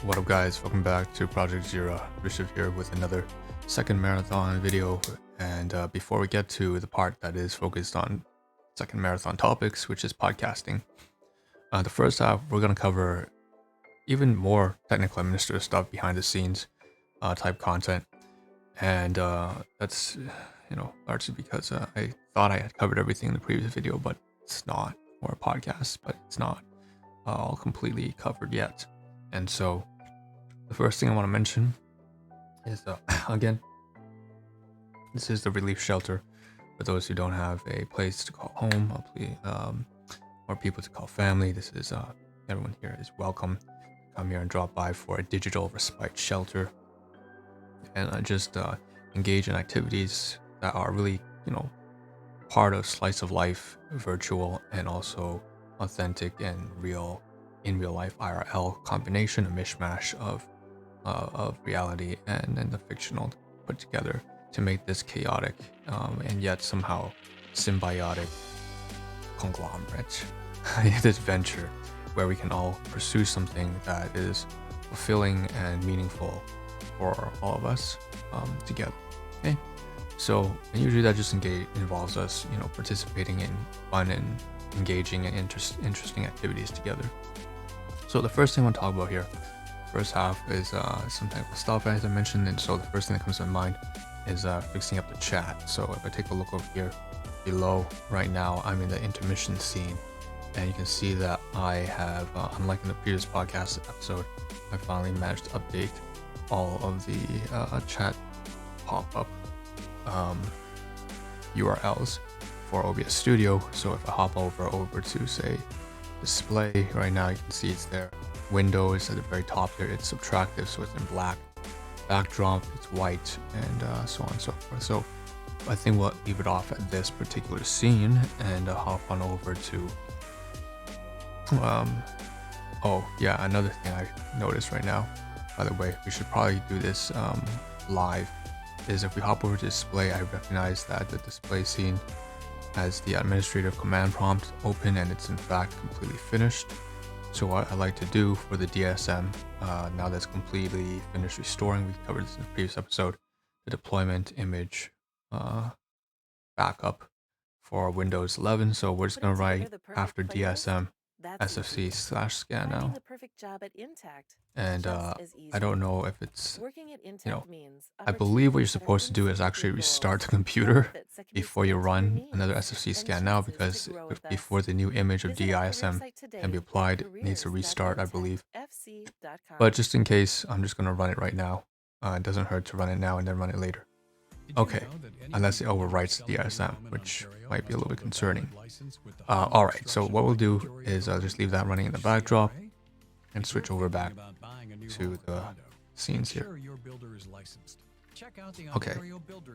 What up guys, welcome back to Project Zero. Rishabh here with another second marathon video, and before we get to the part that is focused on second marathon topics, which is podcasting, the first half we're going to cover even more technical administrative stuff, behind the scenes type content, and that's largely because I thought I had covered everything in the previous video, but it's not, or a podcast, but it's not all completely covered yet. And so the first thing I want to mention is again, this is the relief shelter for those who don't have a place to call home, or people to call family. This is everyone here is welcome to come here and drop by for a digital respite shelter, and just engage in activities that are really part of slice of life, virtual and also authentic and real, in real life IRL combination, a mishmash of reality and the fictional put together to make this chaotic and yet somehow symbiotic conglomerate, this venture where we can all pursue something that is fulfilling and meaningful for all of us together. Okay, so and usually that just involves us participating in fun and engaging in interesting activities together. So the first thing I want to talk about here, first half, is some type of stuff as I mentioned, and so the first thing that comes to mind is fixing up the chat. So if I take a look over here below, right now I'm in the intermission scene, and you can see that I have, unlike in the previous podcast episode, I finally managed to update all of the chat pop-up URLs for OBS Studio. So if I hop over to say display, right now you can see it's there. Windows at the very top there, it's subtractive, so it's in black. Backdrop, it's white, and so on and so forth. So I think we'll leave it off at this particular scene and hop on over to oh yeah, another thing I noticed right now, by the way, we should probably do this live, is if we hop over to display, I recognize that the display scene has the administrative command prompt open, and it's in fact completely finished. So what I like to do for the DSM, now that's completely finished restoring, we covered this in the previous episode, the deployment image backup for Windows 11. So we're just going to write after DSM sfc/scan now. And I don't know if it's, I believe what you're supposed to do is actually restart the computer before you run another SFC scan now, because before the new image of DISM can be applied, it needs to restart, I believe. But just in case, I'm just going to run it right now. It doesn't hurt to run it now and then run it later. Okay, unless it overwrites the DSM, which might be a little bit concerning. Alright, so what we'll do is just leave that running in the backdrop and switch over back to the scenes here. Okay,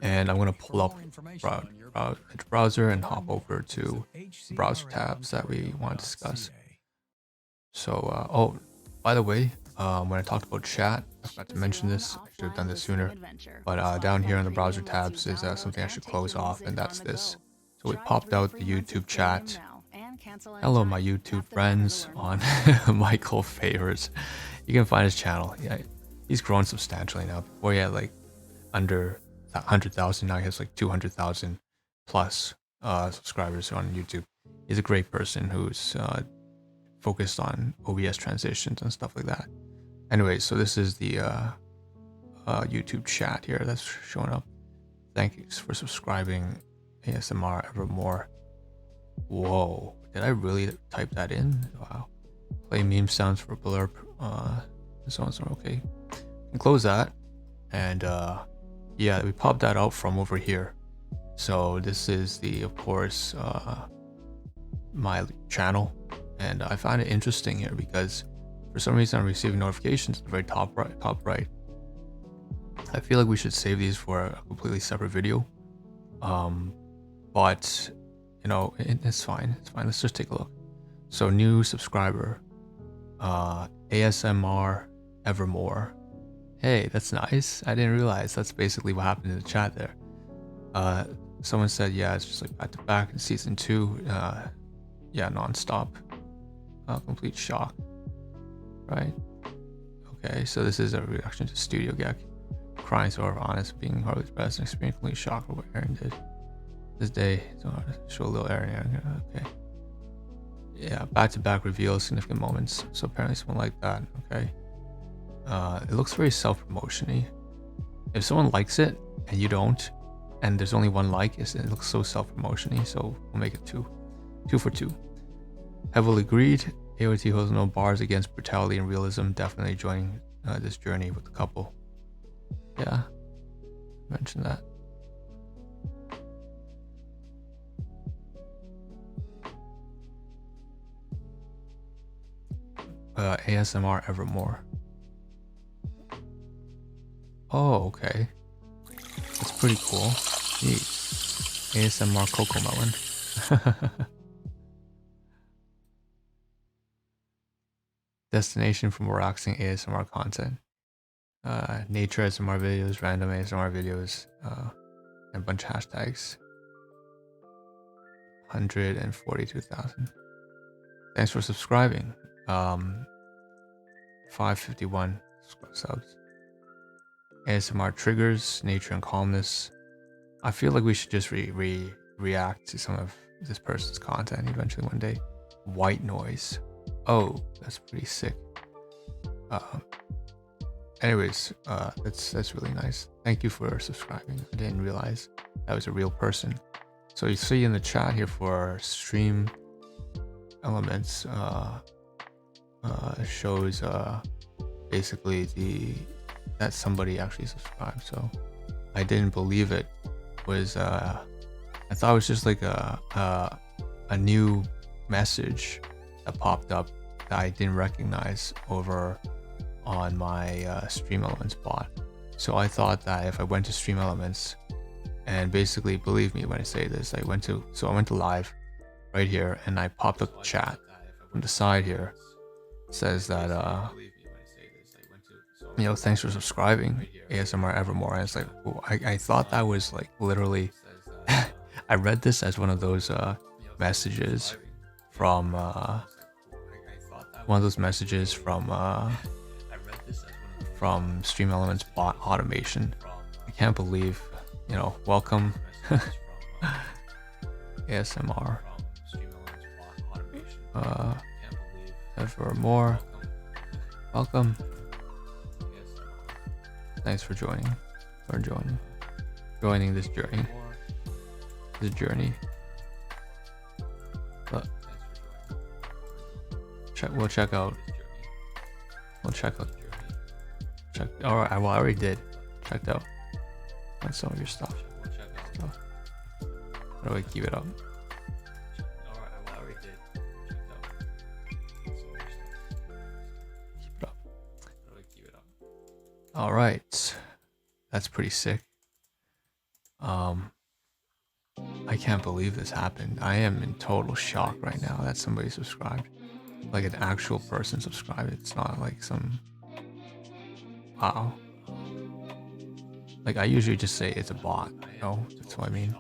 and I'm going to pull up Edge browser and hop over to the browser tabs that we want to discuss. So, oh, by the way, when I talked about chat, I forgot to mention this. I should have done this sooner. But down here in the browser tabs is something I should close off, and that's this. So we popped out the YouTube chat. Hello, my YouTube friends on Michael Favors. You can find his channel. Yeah, he's grown substantially now. Before he had like under 100,000, now he has like 200,000 plus subscribers on YouTube. He's a great person who's focused on OBS transitions and stuff like that. Anyway, so this is the YouTube chat here that's showing up. Thank you for subscribing, ASMR Evermore. Whoa, did I really type that in? Wow. Play meme sounds for blurb, and so on, so okay. And close that, and yeah, we popped that out from over here. So this is the, of course, my channel, and I find it interesting here because for some reason I'm receiving notifications at the very top right. I feel like we should save these for a completely separate video, but it's fine. Let's just take a look. So new subscriber, ASMR Evermore. Hey, that's nice. I didn't realize that's basically what happened in the chat there. Someone said, yeah, it's just like back to back in season 2. Yeah, non-stop. Complete shock. Right? Okay, so this is a reaction to Studio Gek. Crying so honest, being hardly expressed, and experiencing shock for what Aaron did this day. So show a little Aaron. Okay. Yeah, back-to-back reveals, significant moments. So apparently someone like that. Okay. It looks very self-promotion-y. If someone likes it and you don't, and there's only one like, it looks so self-promotion-y. So we'll make it 2 for 2. Heavily agreed. AOT holds no bars against brutality and realism. Definitely joining this journey with the couple. Yeah, mention that. ASMR Evermore. Oh, okay. That's pretty cool. Jeez. ASMR Cocomelon. Destination for more relaxing ASMR content. Nature ASMR videos, random ASMR videos, and a bunch of hashtags. 142,000. Thanks for subscribing. 551 subs. ASMR triggers, nature and calmness. I feel like we should just react to some of this person's content eventually one day. White noise. Oh, that's pretty sick. Anyways, that's really nice. Thank you for subscribing. I didn't realize that was a real person. So you see in the chat here for stream elements, shows basically that somebody actually subscribed. So I didn't believe it was I thought it was just like a new message that popped up that I didn't recognize over on my stream elements bot. So I thought that if I went to stream elements, and basically believe me when I say this, I went to live right here, and I popped up the chat from the side here. It says that thanks for subscribing, ASMR Evermore. And it's like, oh, I thought that was like literally I read this as one of those messages from from Stream Elements bot automation. I can't believe, welcome ASMR Evermore. Welcome. Thanks for joining this journey. But we'll check out. All right. Well, I already did. Checked out on some of your stuff. How do I keep it up? Keep it up. All right. That's pretty sick. I can't believe this happened. I am in total shock right now that somebody subscribed. Like an actual person subscribed. It's not like some... Wow. Like I usually just say it's a bot, that's what I mean.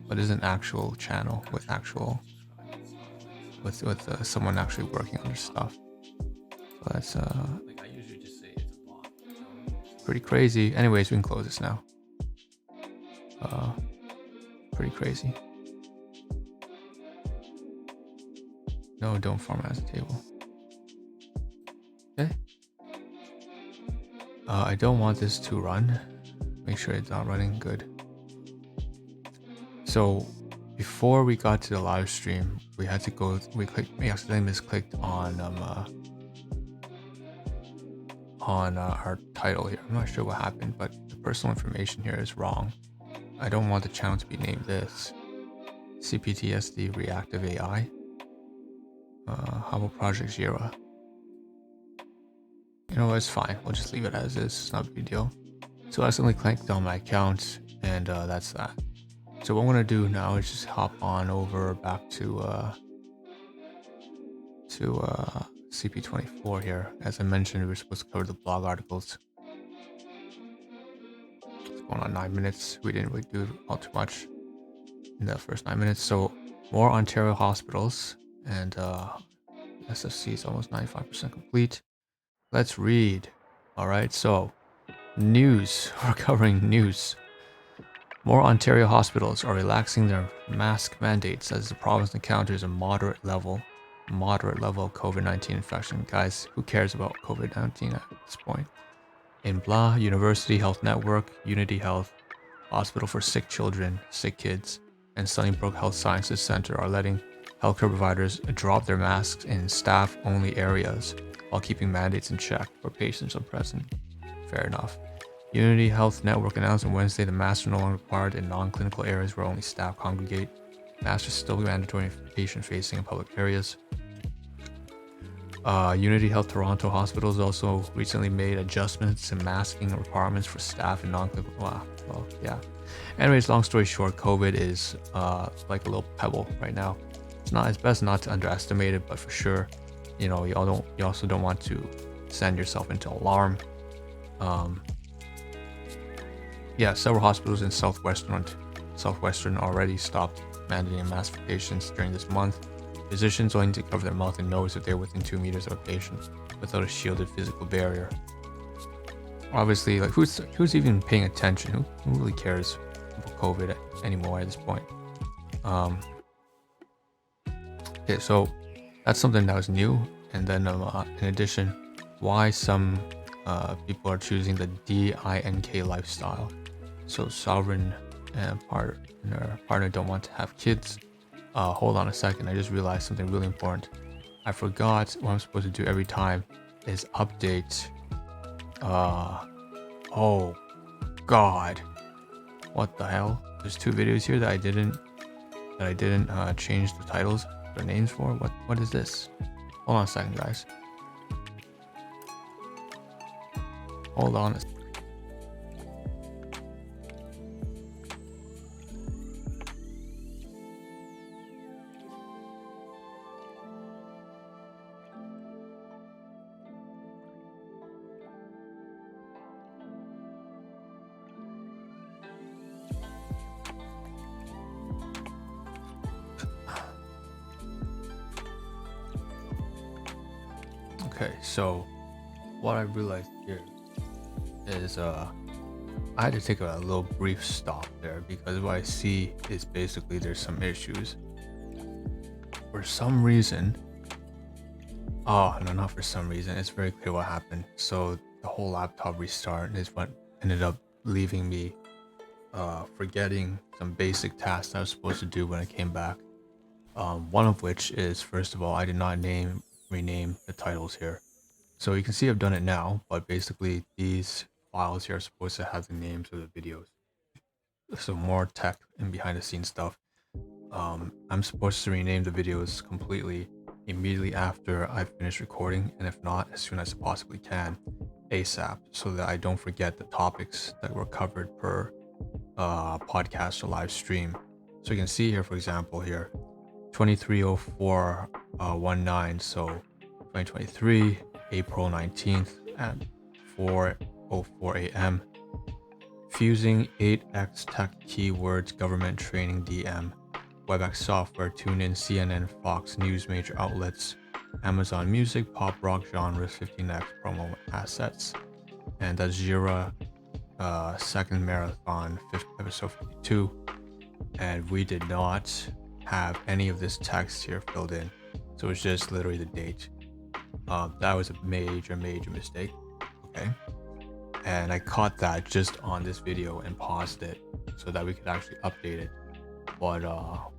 But it's an actual channel with someone actually working on their stuff. So that's pretty crazy. Anyways, we can close this now. Pretty crazy. No, don't format as a table. Okay. I don't want this to run. Make sure it's not running good. So before we got to the live stream, we accidentally misclicked on our title here. I'm not sure what happened, but the personal information here is wrong. I don't want the channel to be named this. CPTSD Reactive AI. How about Project Jira? It's fine. We'll just leave it as is. It's not a big deal. So I accidentally clicked on my account, and that's that. So what I'm gonna do now is just hop on over back to CP24 here. As I mentioned, we were supposed to cover the blog articles. It's going on 9 minutes. We didn't really do all too much in the first 9 minutes. So more Ontario hospitals, and SFC is almost 95% complete. let's read. All right, so news. We're covering news. More Ontario hospitals are relaxing their mask mandates as the province encounters a moderate level of COVID-19 infection. Guys, who cares about COVID-19 at this point? In Blah, University Health Network, Unity Health, Hospital for Sick Children, Sick Kids, and Sunnybrook Health Sciences Center are letting healthcare providers drop their masks in staff-only areas while keeping mandates in check where patients are present. Fair enough. Unity Health Network announced on Wednesday the masks are no longer required in non-clinical areas where only staff congregate. Masks are still mandatory in patient-facing and public areas. Unity Health Toronto Hospitals also recently made adjustments to masking requirements for staff in non-clinical. Yeah. Anyways, long story short, COVID is like a little pebble right now. It's best not to underestimate it, but for sure, you also don't want to send yourself into alarm. Several hospitals in Southwestern already stopped mandating masks for patients during this month. Physicians only need to cover their mouth and nose if they're within 2 meters of a patient without a shielded physical barrier. Obviously, like who's even paying attention? Who really cares about COVID anymore at this point? Okay, so that's something that was new. And then in addition, why some people are choosing the DINK lifestyle. So sovereign and partner don't want to have kids. Hold on a second, I just realized something really important. I forgot what I'm supposed to do every time is update. Oh god, what the hell? There's 2 videos here that I didn't change the titles, the names for. What is this? Hold on a second, guys. Hold on a second. Okay, so what I realized here is I had to take a little brief stop there because what I see is basically there's some issues. For some reason, not for some reason, it's very clear what happened. So the whole laptop restart is what ended up leaving me forgetting some basic tasks I was supposed to do when I came back. One of which is, first of all, I did not rename the titles here. So you can see I've done it now, but basically these files here are supposed to have the names of the videos. So more tech and behind the scenes stuff. I'm supposed to rename the videos completely immediately after I finish recording, and if not, as soon as I possibly can, ASAP, so that I don't forget the topics that were covered per podcast or live stream. So you can see here, for example, here 230419, so 2023 April 19th at 4:04 a.m. Fusing 8x Tech Keywords Government Training DM, WebEx Software, TuneIn, CNN, Fox News Major Outlets, Amazon Music, Pop Rock Genres, 15x Promo Assets, and that's Jira Second Marathon, episode 52. And we did not have any of this text here filled in, so it's just literally the date. That was a major mistake. Okay, and I caught that just on this video and paused it so that we could actually update it, but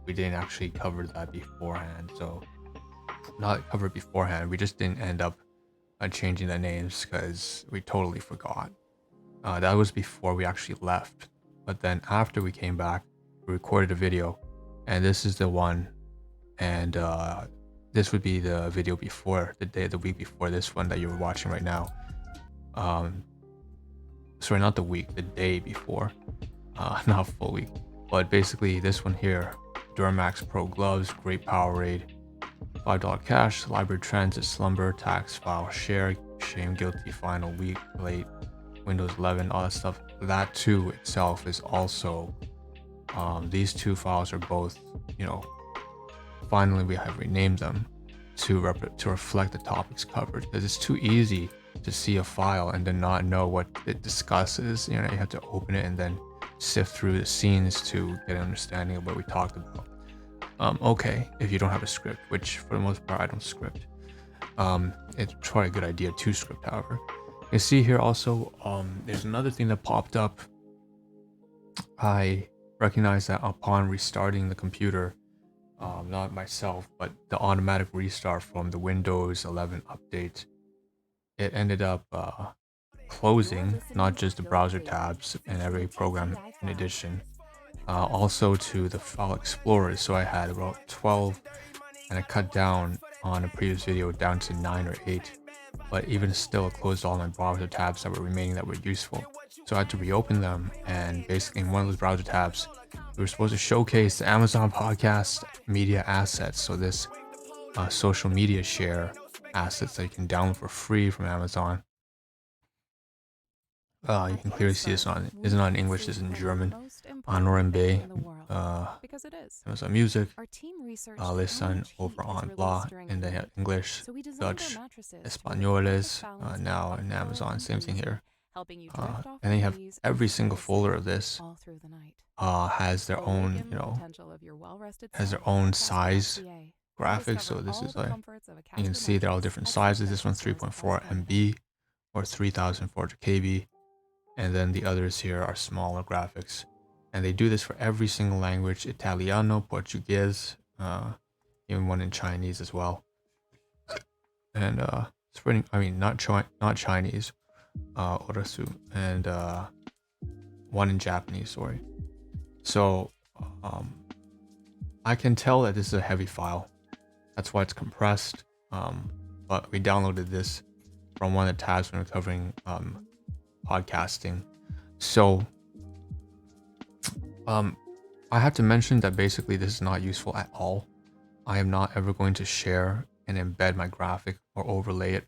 we didn't actually cover that beforehand. So not covered beforehand, we just didn't end up changing the names because we totally forgot. That was before we actually left, but then after we came back, we recorded a video, and this is the one, and this would be the video before the week before this one that you're watching right now. Sorry, not the week, the day before, not full week, but basically this one here: Duramax Pro gloves, great Powerade, $5 cash, library transit, slumber, tax file, share, shame, guilty, final, week, late, Windows 11, all that stuff. That too itself is also, these 2 files are both, finally we have renamed them to reflect the topics covered, because it's too easy to see a file and then not know what it discusses. You know, you have to open it and then sift through the scenes to get an understanding of what we talked about. Okay, if you don't have a script, which for the most part I don't script. It's probably a good idea to script, however. You see here also, there's another thing that popped up. I recognized that upon restarting the computer, not myself, but the automatic restart from the Windows 11 update, it ended up closing not just the browser tabs and every program in addition, also to the file explorer. So I had about 12, and I cut down on a previous video down to 9 or 8, but even still it closed all my browser tabs that were remaining that were useful. So I had to reopen them, and basically in one of those browser tabs we were supposed to showcase the Amazon podcast media assets. So this social media share assets that you can download for free from Amazon. You can clearly see this is not in English, this is in German. Honorin Bay, Amazon Music, listen over on blah, and they have English, Dutch, Españoles, now in Amazon, same thing here. And they have every single folder of this has their own, has their own size graphics. So this is like, you can see they're all different sizes. This one's 3.4 MB or 3400 KB. And then the others here are smaller graphics. And they do this for every single language: Italiano, Portuguese, even one in Chinese as well. And it's pretty, I mean, not Chinese, Orasu, and one in Japanese, sorry. So I can tell that this is a heavy file. That's why it's compressed. But we downloaded this from one of the tabs when we're covering podcasting. So I have to mention that basically this is not useful at all. I am not ever going to share and embed my graphic or overlay it,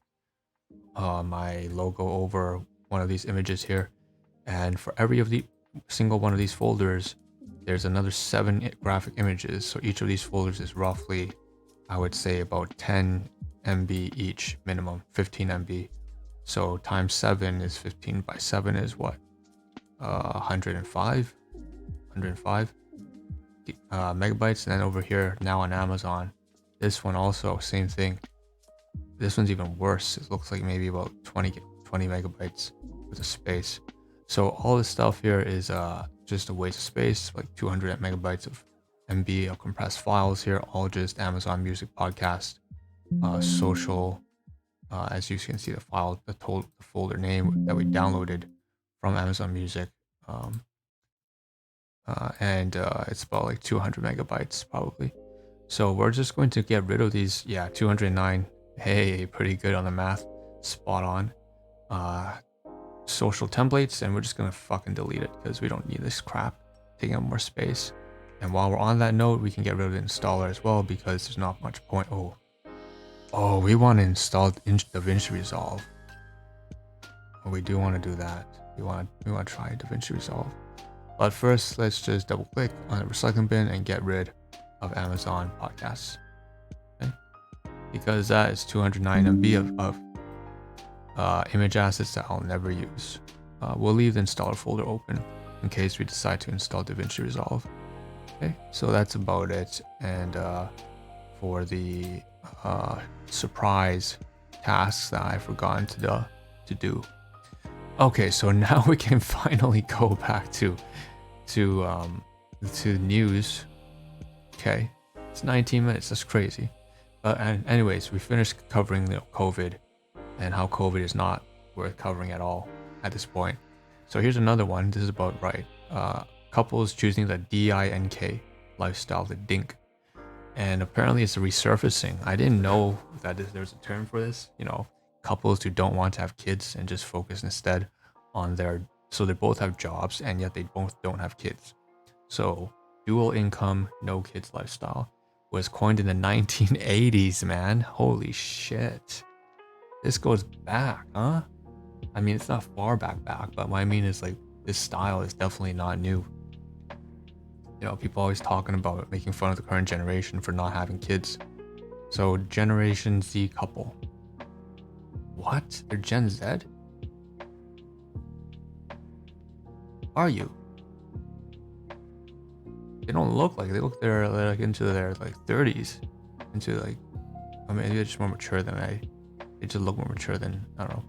my logo over one of these images here. And for every single one of these folders, there's another 7 graphic images. So each of these folders is roughly, I would say, about 10 MB each, minimum 15 MB. So times 7 is 15 by 7 is what? 105 megabytes. And then over here now on Amazon, this one also same thing. This one's even worse. It looks like maybe about 20 megabytes with a space. So all this stuff here is just a waste of space, like 200 megabytes of MB of compressed files here, all just Amazon Music podcast, social. As you can see, the file, the folder name that we downloaded from Amazon Music, and it's about like 200 megabytes probably. So we're just going to get rid of these. Yeah, 209. Hey, pretty good on the math, spot on. Social templates, and we're just gonna fucking delete it because we don't need this crap taking up more space. And while we're on that note, we can get rid of the installer as well because there's not much point. Oh, we want to install DaVinci Resolve. Oh, we do want to do that. We want to try DaVinci Resolve. But first, let's just double click on the recycling bin and get rid of Amazon podcasts. Okay? Because that is 209 MB of image assets that I'll never use. We'll leave the installer folder open in case we decide to install DaVinci Resolve. Okay, so that's about it. And for the surprise tasks that I've forgotten to do. Okay, so now we can finally go back to news. Okay, it's 19 minutes. That's crazy. And anyways, we finished covering COVID and how COVID is not worth covering at all at this point. So here's another one. This is about couples choosing the DINK lifestyle, the DINK. And apparently it's a resurfacing. I didn't know that there's a term for this. Couples who don't want to have kids and just focus instead on so they both have jobs and yet they both don't have kids. So dual income, no kids lifestyle was coined in the 1980s, man. Holy shit. This goes back, huh? I mean, it's not far back, but what I mean is like this style is definitely not new. People always talking about making fun of the current generation for not having kids. So Generation Z couple. What? They're Gen Z? Are you? They don't look like, they look they're like into their like 30s, into like, I mean, they're just more mature than they just look more mature than, I don't know.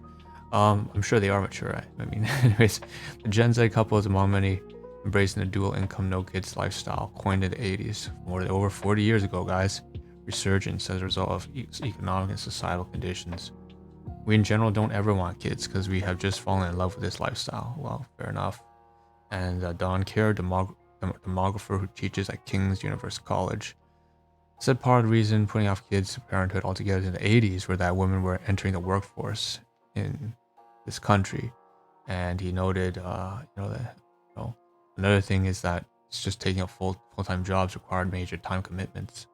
I'm sure they are mature. I mean, anyways, the Gen Z couple is among many embracing the dual income, no kids lifestyle coined in the 80s, over 40 years ago, guys. Resurgence as a result of economic and societal conditions. We in general don't ever want kids because we have just fallen in love with this lifestyle. Well, fair enough. And Dank, demographer who teaches at King's University College, said part of the reason putting off kids to parenthood altogether in the 80s were that women were entering the workforce in this country. And he noted, another thing is that it's just taking up full-time jobs required major time commitments.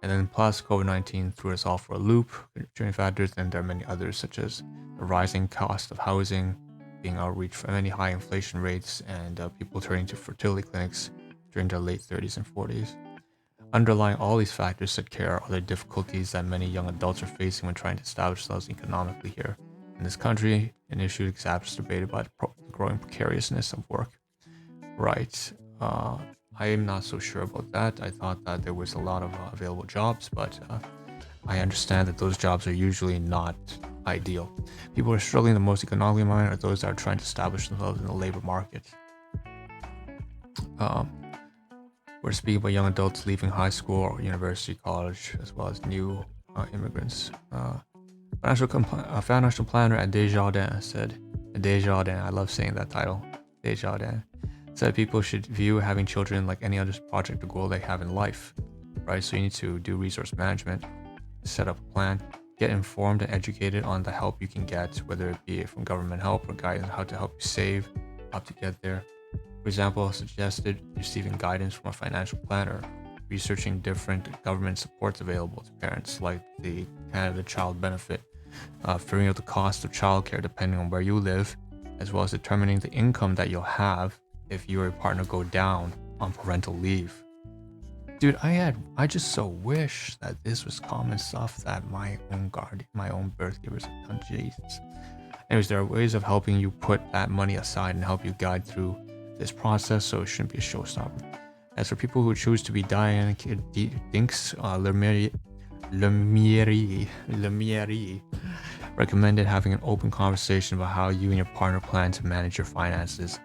And then plus COVID-19 threw us all for a loop, contributing factors, and there are many others such as the rising cost of housing, being outreach from many high inflation rates, and people turning to fertility clinics during their late 30s and 40s. Underlying all these factors, said Kerr, are the difficulties that many young adults are facing when trying to establish themselves economically here in this country, an issue exacerbated by the growing precariousness of work. Right. I am not so sure about that. I thought that there was a lot of available jobs, but I understand that those jobs are usually not ideal. People who are struggling the most economically are those that are trying to establish themselves in the labor market. We're speaking about young adults leaving high school or university, college, as well as new immigrants. Financial planner at Desjardins said, Desjardins, I love saying that title, Desjardins, said people should view having children like any other project or goal they have in life, right? So you need to do resource management, set up a plan, get informed and educated on the help you can get, whether it be from government help or guidance how to help you save, how to get there. For example, suggested receiving guidance from a financial planner, researching different government supports available to parents like the Canada Child Benefit, figuring out the cost of childcare depending on where you live, as well as determining the income that you'll have if you or your partner go down on parental leave. Dude, I just so wish that this was common stuff that my own birth givers have done. Jesus. Anyways, there are ways of helping you put that money aside and help you guide through this process, so it shouldn't be a showstopper. As for people who choose to be DINKs, Lemierie recommended having an open conversation about how you and your partner plan to manage your finances.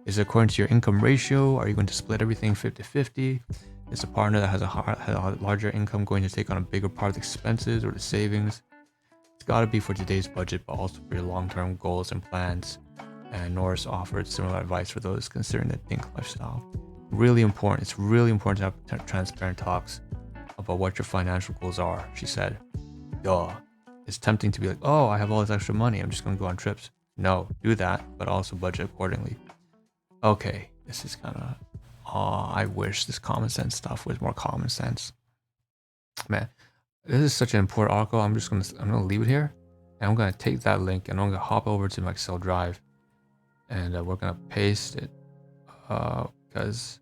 Is it according to your income ratio? Are you going to split everything 50-50? Is the partner that has a larger income going to take on a bigger part of the expenses or the savings? It's got to be for today's budget, but also for your long-term goals and plans. And Norris offered similar advice for those considering the DINK lifestyle. Really important. It's really important to have transparent talks about what your financial goals are, she said. Duh. It's tempting to be like, oh, I have all this extra money, I'm just going to go on trips. No, do that, but also budget accordingly. Okay, this is kind of, I wish this common sense stuff was more common sense. Man, this is such an important article. I'm gonna leave it here, and I'm gonna take that link and I'm gonna hop over to my Excel drive, and we're gonna paste it, because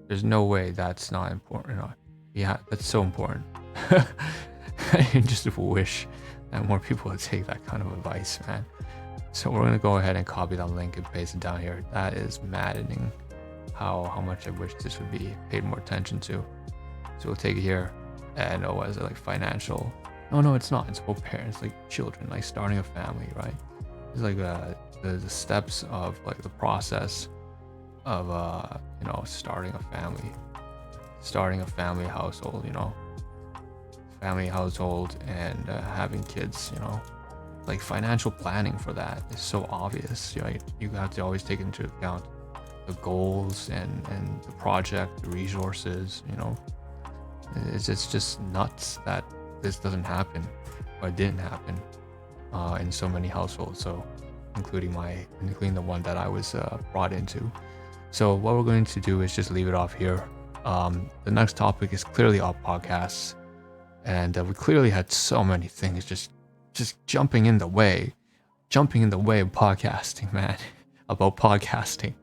there's no way that's not important. Yeah, that's so important. I just wish that more people would take that kind of advice, man. So we're gonna go ahead and copy that link and paste it down here. That is maddening how much I wish this would be paid more attention to. So we'll take it here, and as like financial. No, it's not. It's about parents, like children, like starting a family, right? It's like the steps of like the process of starting a family household, and having kids, like financial planning for that is so obvious, right? You have to always take into account the goals and the project, the resources, it's just nuts that this doesn't happen, or it didn't happen in so many households, so including the one that I was brought into. So what we're going to do is just leave it off here. The next topic is clearly our podcasts, and we clearly had so many things just jumping in the way of podcasting, man. About podcasting,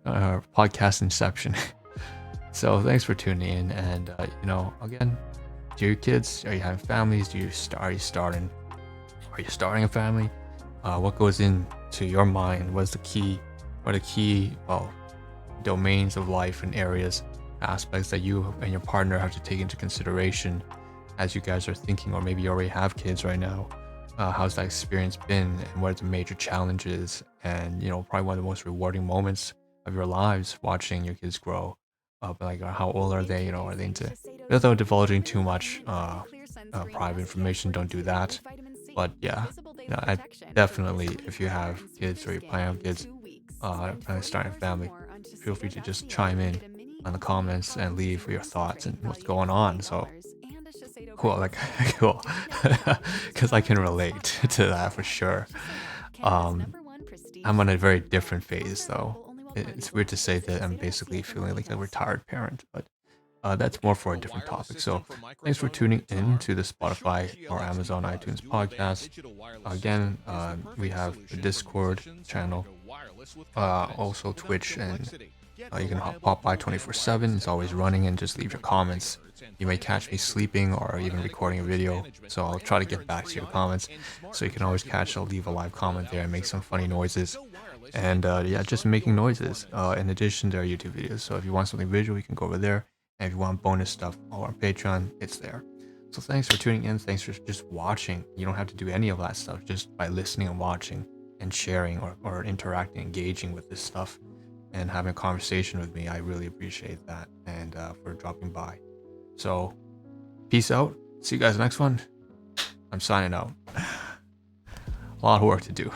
podcast inception. So thanks for tuning in, and again, to your kids, are you having families? Are you starting Are you starting a family? What goes into your mind? What are the key, well, domains of life and areas, aspects that you and your partner have to take into consideration as you guys are thinking, or maybe you already have kids right now? How's that experience been, and what are the major challenges, and probably one of the most rewarding moments of your lives watching your kids grow up? Like, how old are they? Are they into, without divulging too much private information, don't do that. But yeah, I definitely, if you have kids or you plan on kids, planning starting a family, feel free to just chime in on the comments and leave your thoughts and what's going on. So cool, like cool, because I can relate to that for sure. Um, I'm on a very different phase though. It's weird to say that I'm basically feeling like a retired parent, but that's more for a different topic. So thanks for tuning in to the Spotify or Amazon iTunes podcast. Again, we have the Discord channel, also Twitch, and you can pop by 24/7. It's always running, and just leave your comments. You may catch me sleeping or even recording a video, so I'll try to get back to your comments. So you can always leave a live comment there and make some funny noises. And yeah, just making noises in addition to our YouTube videos. So if you want something visual, you can go over there. And if you want bonus stuff on our Patreon, it's there. So thanks for tuning in. Thanks for just watching. You don't have to do any of that stuff just by listening and watching and sharing or interacting, engaging with this stuff and having a conversation with me. I really appreciate that, and for dropping by. So peace out. See you guys next one. I'm signing out. A lot of work to do.